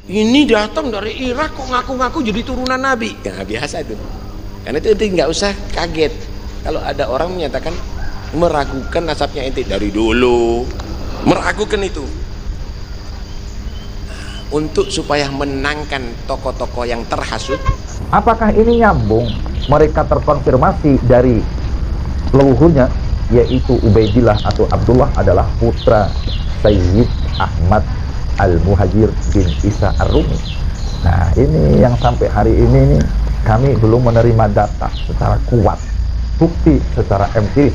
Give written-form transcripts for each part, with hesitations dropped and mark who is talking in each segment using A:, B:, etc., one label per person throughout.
A: Ini datang dari Irak kok ngaku-ngaku jadi turunan Nabi. Nah, biasa itu. Karena itu nggak usah kaget kalau ada orang menyatakan meragukan nasabnya ente dari dulu, meragukan itu. Untuk supaya menangkan tokoh-tokoh yang terhasut.
B: Apakah ini nyambung? Mereka terkonfirmasi dari leluhurnya, yaitu Ubaidillah atau Abdullah adalah putra Sayyid Ahmad Al-Muhajir bin Isa Ar-Rumi. Nah, ini yang sampai hari ini nih, kami belum menerima data secara kuat, bukti secara empiris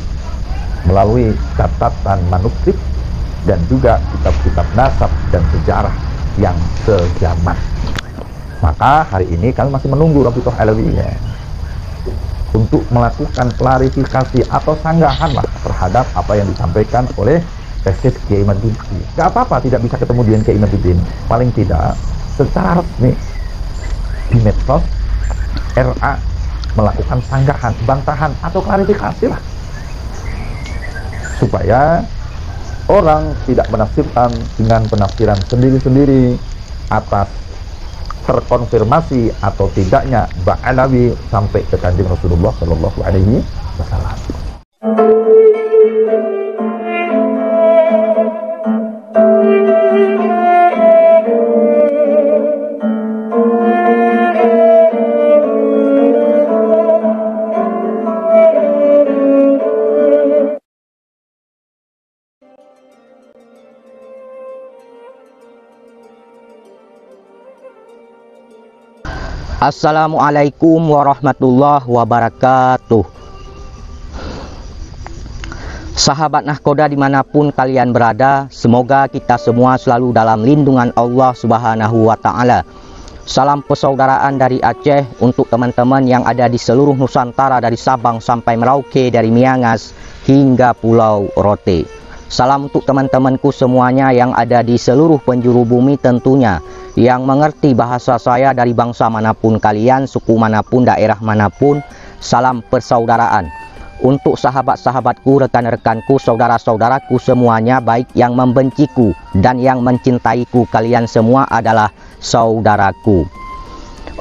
B: melalui catatan manuskrip dan juga kitab-kitab nasab dan sejarah yang sejaman. Maka hari ini kami masih menunggu Rabithah Alawiyah untuk melakukan klarifikasi atau sanggahan lah terhadap apa yang disampaikan oleh tesis Kiai Imaduddin. Gak apa-apa tidak bisa ketemu dengan Kiai Imaduddin, paling tidak secara resmi di medsos RA melakukan sanggahan, bantahan atau klarifikasi lah, supaya orang tidak menafsirkan dengan penafsiran sendiri-sendiri atas terkonfirmasi atau tidaknya Ba'alawi sampai ke Kanjeng Rasulullah Shallallahu Alaihi Wasallam.
C: Assalamualaikum warahmatullahi wabarakatuh. Sahabat Nahkoda dimanapun kalian berada, semoga kita semua selalu dalam lindungan Allah Subhanahu wa Ta'ala. Salam persaudaraan dari Aceh untuk teman-teman yang ada di seluruh Nusantara, dari Sabang sampai Merauke, dari Miangas hingga Pulau Rote. Salam untuk teman-temanku semuanya yang ada di seluruh penjuru bumi tentunya, yang mengerti bahasa saya dari bangsa manapun kalian, suku manapun, daerah manapun. Salam persaudaraan. Untuk sahabat-sahabatku, rekan-rekanku, saudara-saudaraku semuanya, baik yang membenciku dan yang mencintaiku, kalian semua adalah saudaraku.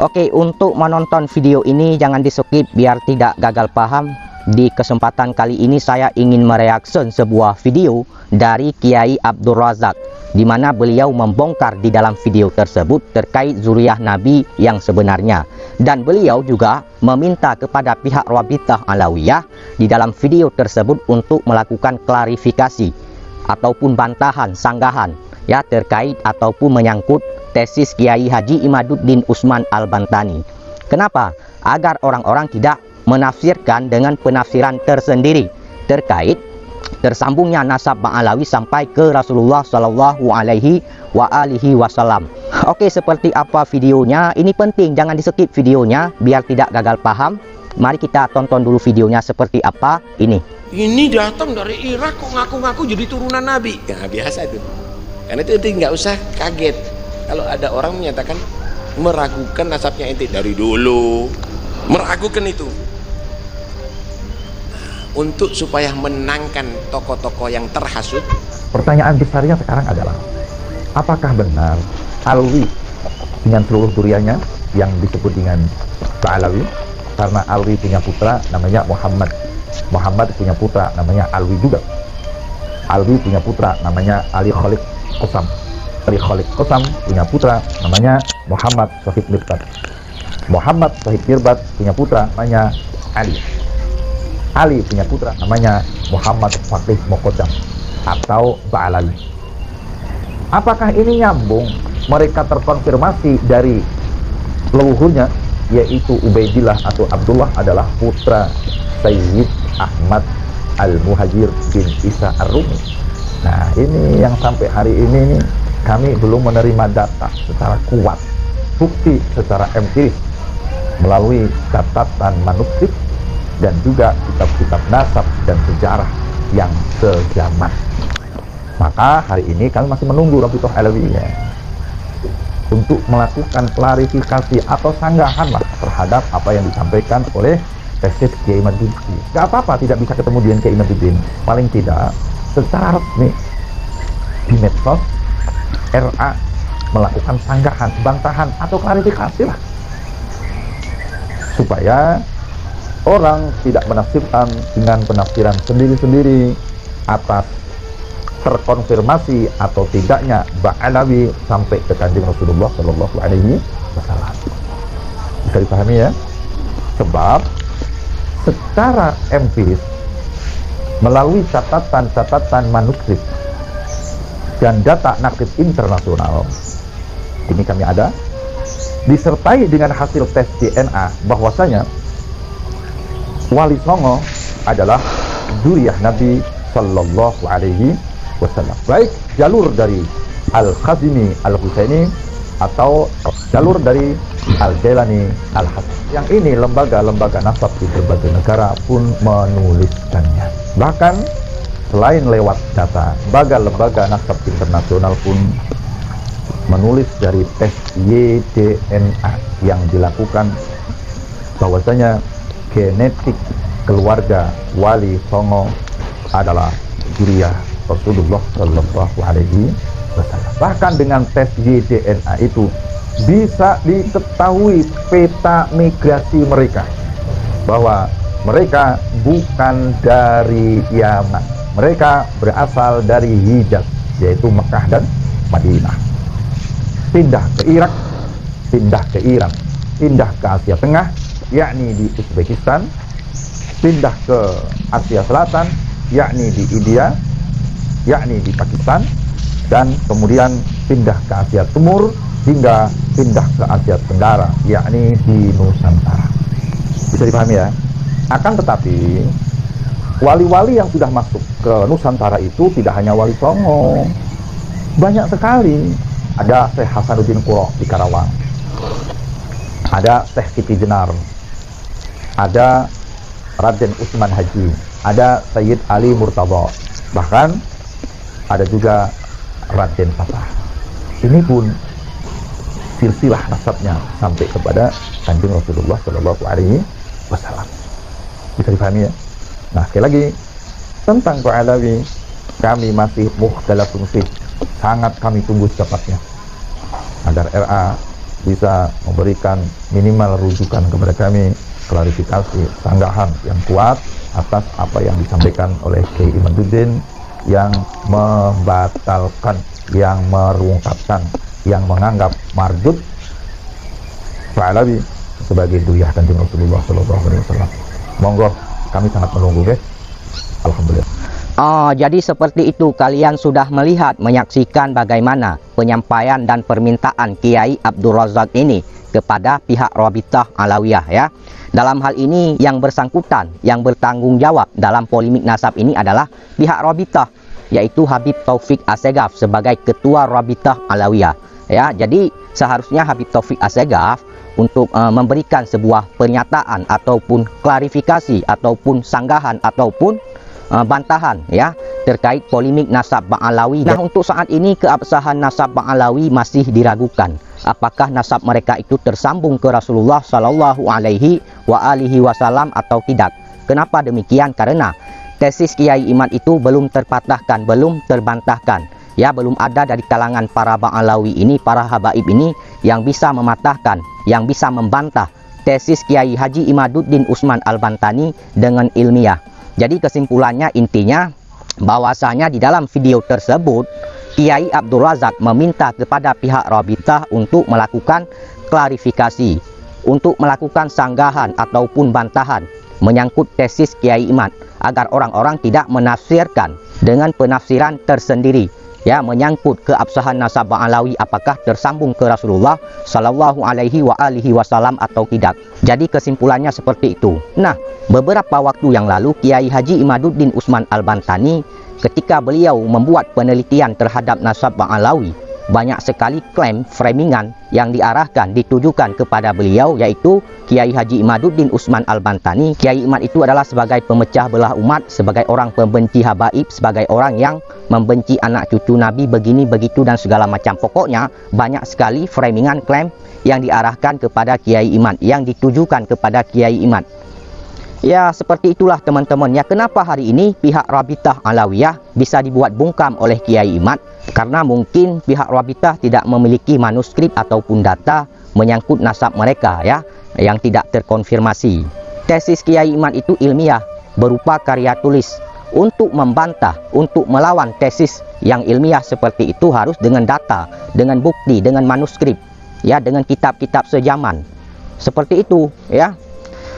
C: Oke, untuk menonton video ini jangan di-skip biar tidak gagal paham. Di kesempatan kali ini saya ingin mereaksi sebuah video dari Kiai Abdul Razak, di mana beliau membongkar di dalam video tersebut terkait zuriyah Nabi yang sebenarnya, dan beliau juga meminta kepada pihak Rabithah Alawiyah di dalam video tersebut untuk melakukan klarifikasi ataupun bantahan, sanggahan ya, terkait ataupun menyangkut tesis Kiai Haji Imaduddin Utsman Al-Bantani. Kenapa? Agar orang-orang tidak menafsirkan dengan penafsiran tersendiri terkait tersambungnya nasab Ba'alawi sampai ke Rasulullah Shallallahu Alaihi Wasallam. Oke, seperti apa videonya? Ini penting, jangan di-skip videonya biar tidak gagal paham. Mari kita tonton dulu videonya seperti apa ini.
A: Ini datang dari Irak kok ngaku-ngaku jadi turunan Nabi. Nah, biasa itu. Karena itu nggak usah kaget kalau ada orang menyatakan meragukan nasabnya ente dari dulu, meragukan itu. Untuk supaya menangkan tokoh-tokoh yang terhasut.
B: Pertanyaan besarnya sekarang adalah, apakah benar Alwi dengan seluruh duriannya yang disebut dengan Ba'alawi? Karena Alwi punya putra namanya Muhammad, Muhammad punya putra namanya Alwi juga. Alwi punya putra namanya Ali Khalid Qasam, Ali Khalid Qasam punya putra namanya Muhammad Shahid Mirbat, Muhammad Shahid Mirbat punya putra namanya Ali, Ali punya putra namanya Muhammad Faqih Mokodam atau Ba'alawi. Apakah ini nyambung? Mereka terkonfirmasi dari leluhurnya, yaitu Ubaidillah atau Abdullah adalah putra Sayyid Ahmad Al-Muhajir bin Isa Ar-Rumi. Nah, ini yang sampai hari ini nih, kami belum menerima data secara kuat, bukti secara empiris melalui catatan manuskrip dan juga kitab-kitab nasab dan sejarah yang sejaman. Maka hari ini kami masih menunggu Rabithah Alawiyah untuk melakukan klarifikasi atau sanggahan lah terhadap apa yang disampaikan oleh tesis Kiai Imaduddin. Gak apa-apa tidak bisa ketemu dengan Kiai Imaduddin, paling tidak secara resmi di medsos RA melakukan sanggahan, bantahan, atau klarifikasi lah, supaya orang tidak menafsirkan dengan penafsiran sendiri-sendiri atas terkonfirmasi atau tidaknya Ba'alawi sampai ke Kanjeng Rasulullah Shallallahu Alaihi Wasallam. Bisa dipahami ya? Sebab secara empiris melalui catatan-catatan manuskrip dan data nakib internasional ini kami ada, disertai dengan hasil tes DNA bahwasanya Wali Songo adalah dzurriyyah Nabi Sallallahu Alaihi Wasallam, baik jalur dari Al-Khazini Al-Husaini atau jalur dari Al-Jailani Al-Hasan. Yang ini lembaga-lembaga nasab di berbagai negara pun menuliskannya. Bahkan selain lewat data, lembaga nasab internasional pun menulis dari tes YDNA yang dilakukan bahwasanya genetik keluarga Wali Songo adalah dzurriyyah Rasulullah Shallallahu Alaihi Wasallam. Bahkan dengan tes YDNA itu bisa diketahui peta migrasi mereka, bahwa mereka bukan dari Yaman, mereka berasal dari Hijaz, yaitu Mekah dan Madinah, pindah ke Irak, pindah ke Iran, pindah ke Asia Tengah, yakni di Uzbekistan, pindah ke Asia Selatan, yakni di India, yakni di Pakistan, dan kemudian pindah ke Asia Timur hingga pindah ke Asia Tenggara, yakni di Nusantara. Bisa dipahami ya? Akan tetapi wali-wali yang sudah masuk ke Nusantara itu tidak hanya Wali Songo, banyak sekali. Ada Syekh Hasanuddin Quro di Karawang, ada Syekh Siti Jenar, ada Raden Utsman Haji, ada Sayyid Ali Murtadha, bahkan ada juga Raden Fatah. Ini pun silsilah nasabnya sampai kepada Kanjeng Rasulullah Shallallahu Alaihi Wasallam. Bisa dipahami ya? Nah, sekali lagi tentang Ba'alawi kami masih mukhtalafun fih, sangat kami tunggu secepatnya agar RA bisa memberikan minimal rujukan kepada kami, klarifikasi, sanggahan yang kuat atas apa yang disampaikan oleh Kiai Imaduddin yang membatalkan, yang merungkapkan, yang menganggap mardud Ba'alawi sebagai dzurriyyah Kanjeng Rasulullah Sallallahu Alaihi Wasallam. Monggo, kami sangat menunggu, guys. Alhamdulillah.
C: Jadi seperti itu, kalian sudah melihat, menyaksikan bagaimana penyampaian dan permintaan Kiai Abdul Razak ini kepada pihak Rabithah Alawiyah ya. Dalam hal ini yang bersangkutan, yang bertanggung jawab dalam polemik nasab ini adalah pihak Rabithah, yaitu Habib Taufik Assegaf sebagai ketua Rabithah Alawiyah ya. Jadi seharusnya Habib Taufik Assegaf untuk memberikan sebuah pernyataan ataupun klarifikasi ataupun sanggahan ataupun bantahan ya terkait polemik nasab Ba'alawi. Nah, untuk saat ini keabsahan nasab Ba'alawi masih diragukan. Apakah nasab mereka itu tersambung ke Rasulullah Shallallahu Alaihi Wasallam atau tidak? Kenapa demikian? Karena tesis Kiai Imad itu belum terpatahkan, belum terbantahkan. Ya, belum ada dari kalangan para Ba'alawi ini, para habaib ini yang bisa mematahkan, yang bisa membantah tesis Kiai Haji Imaduddin Utsman Al-Bantani dengan ilmiah. Jadi kesimpulannya, intinya bahwasanya di dalam video tersebut Kiai Abdul Razak meminta kepada pihak Rabithah untuk melakukan klarifikasi, untuk melakukan sanggahan ataupun bantahan menyangkut tesis Kiai Imad, agar orang-orang tidak menafsirkan dengan penafsiran tersendiri ya, menyangkut keabsahan nasab Ba'alawi apakah tersambung ke Rasulullah Shallallahu Alaihi Wasallam atau tidak. Jadi kesimpulannya seperti itu. Nah, beberapa waktu yang lalu Kiai Haji Imaduddin Utsman Al-Bantani ketika beliau membuat penelitian terhadap nasab Ba'alawi, banyak sekali klaim framingan yang diarahkan, ditujukan kepada beliau, yaitu Kiai Haji Imaduddin Utsman Al-Bantani. Kiai Imad itu adalah sebagai pemecah belah umat, sebagai orang pembenci habaib, sebagai orang yang membenci anak cucu Nabi, begini begitu dan segala macam. Pokoknya banyak sekali framingan klaim yang diarahkan kepada Kiai Imad, yang ditujukan kepada Kiai Imad. Ya, seperti itulah teman-teman. Ya, kenapa hari ini pihak Rabitah Alawiyah bisa dibuat bungkam oleh Kiai Imad? Karena mungkin pihak Rabitah tidak memiliki manuskrip ataupun data menyangkut nasab mereka ya, yang tidak terkonfirmasi. Tesis Kiai Imad itu ilmiah, berupa karya tulis. Untuk membantah, untuk melawan tesis yang ilmiah seperti itu harus dengan data, dengan bukti, dengan manuskrip, ya, dengan kitab-kitab sejaman. Seperti itu, ya.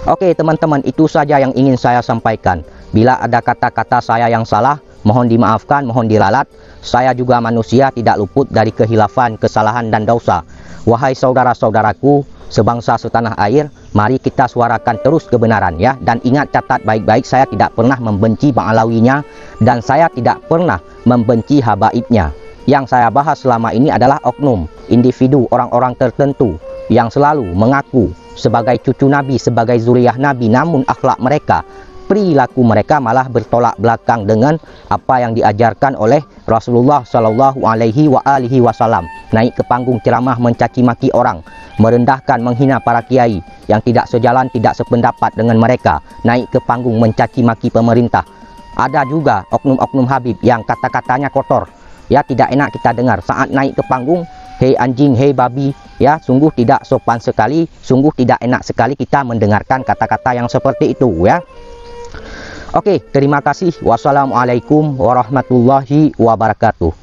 C: Oke teman-teman, itu saja yang ingin saya sampaikan. Bila ada kata-kata saya yang salah, mohon dimaafkan, mohon diralat. Saya juga manusia, tidak luput dari kehilafan, kesalahan dan dosa. Wahai saudara-saudaraku sebangsa setanah air, mari kita suarakan terus kebenaran ya. Dan ingat, catat baik-baik, saya tidak pernah membenci Bang Alawinya, dan saya tidak pernah membenci habaibnya. Yang saya bahas selama ini adalah oknum, individu, orang-orang tertentu yang selalu mengaku sebagai cucu Nabi, sebagai zuriyah Nabi, namun akhlak mereka, perilaku mereka malah bertolak belakang dengan apa yang diajarkan oleh Rasulullah Shallallahu Alaihi Wasallam. Naik ke panggung ceramah mencaci maki orang, merendahkan, menghina para kiai yang tidak sejalan, tidak sependapat dengan mereka. Naik ke panggung mencaci maki pemerintah. Ada juga oknum-oknum Habib yang kata-katanya kotor, ya, tidak enak kita dengar. Saat naik ke panggung, hei anjing, hei babi, ya, sungguh tidak sopan sekali, sungguh tidak enak sekali kita mendengarkan kata-kata yang seperti itu ya. Oke, terima kasih. Wassalamualaikum warahmatullahi wabarakatuh.